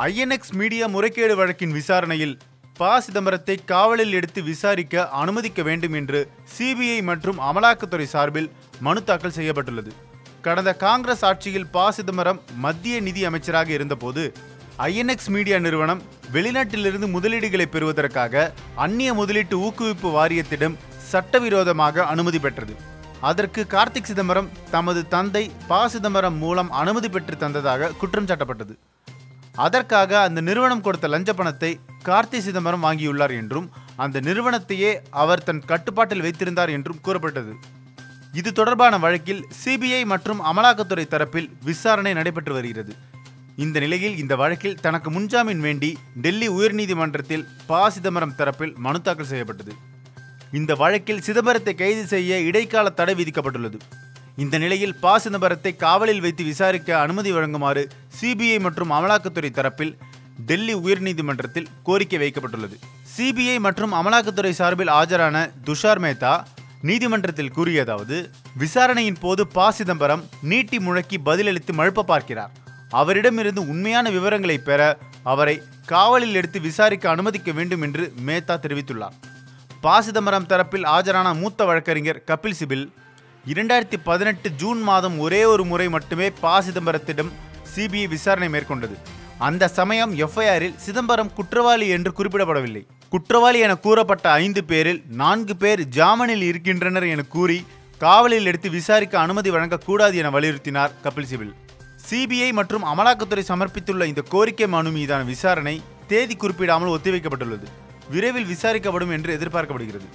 INX media முறைகேடு வழக்கின் விசாரணையில் ப. சிதம்பரத்தை காவலில் எடுத்து விசாரிக்க அனுமதிக்க வேண்டும் என்று சிபிஐ மற்றும் அமலாக்கத்துறை சார்பில் மனு தாக்கல் செய்யப்பட்டுள்ளது. கடந்த காங்கிரஸ் ஆட்சியில் ப. சிதம்பரம் மத்திய நிதி அமைச்சராக இருந்தபோது ஐஎன்எக்ஸ் மீடியா நிறுவனம் வெளிநாட்டிலிருந்து முதலீடுகளை பெறுவதற்காக அந்நிய முதலீட்டு ஊக்குவிப்பு வாரியத்திடம் சட்டவிரோதமாக அனுமதி பெற்றது. அதற்கு கார்த்திக் சிதம்பரம் தமது தந்தை ப. சிதம்பரம் மூலம் அனுமதி பெற்று தந்ததாக குற்றம் சாட்டப்பட்டது. அதற்காக அந்த நிறுவனம் கொடுத்த லஞ்ச பணத்தை கார்த்தி சிதம்பரம் வாங்கியுள்ளார் என்றும் அந்த நிறுவனத்தையே அவர் தன் கட்டுப்பாட்டில் வைத்திருந்தார் என்றும் கூறப்பட்டது. இது தொடர்பான வழக்கில் சிபிஐ மற்றும் அமலாக்கத்துறை தரப்பில் விசாரணை நடைபெற்று வருகிறது. இந்த நிலையில் இந்த வழக்கில் தனக்கு முன்ஜாமீன் வேண்டி டெல்லி உயர்நீதிமன்றத்தில் ப. சிதம்பரம் தரப்பில் மனு தாக்கல் செய்யப்பட்டது. இந்த வழக்கில் சிதம்பரத்தை கைது செய்ய இடைக்கால தடை விதிக்கப்பட்டுள்ளது. இந்த நிலையில் ப. சிதம்பரத்தை காவலில் வைத்து விசாரிக்க அனுமதி வழங்குமாறு சிபிஐ மற்றும் அமலாக்கத்துறை தரப்பில் டெல்லி உயர்நீதிமன்றத்தில் கோரிக்கை வைக்கப்பட்டுள்ளது. சிபிஐ மற்றும் அமலாக்கத்துறை சார்பில் ஆஜரான துஷார் மேத்தா நீதிமன்றத்தில் கூறியதாவது: விசாரணையின் போது ப. சிதம்பரம் நீட்டி முழக்கி பதிலளித்து மழுப்ப பார்க்கிறார். அவரிடமிருந்து உண்மையான விவரங்களை பெற அவரை காவலில் எடுத்து விசாரிக்க அனுமதிக்க வேண்டும் என்று மேத்தா தெரிவித்துள்ளார். ப. சிதம்பரம் தரப்பில் ஆஜரான மூத்த வழக்கறிஞர் கபில் சிபில் 2018 ஜூன் மாதம் ஒரே ஒரு முறை மட்டுமே ப. சிதம்பரத்திடம் சிபிஐ விசாரணை மேற்கொண்டது. அந்த சமயம் எஃப்ஐஆரில் சிதம்பரம் குற்றவாளி என்று குறிப்பிடப்படவில்லை. குற்றவாளி என கூறப்பட்ட 5 பேரில் 4 பேர் ஜாமீனில் இருக்கின்றனர் என கூறி காவலில் எடுத்து விசாரிக்க அனுமதி வழங்கக்கூடாது என வலியுறுத்தினார் கபில் சிபில். சிபிஐ மற்றும் அமலாக்கத்துறை சமர்ப்பித்துள்ள இந்த கோரிக்கை மனு மீதான விசாரணை தேதி குறிப்பிடாமல் ஒத்திவைக்கப்பட்டுள்ளது. விரைவில் விசாரிக்கப்படும் என்று எதிர்பார்க்கப்படுகிறது.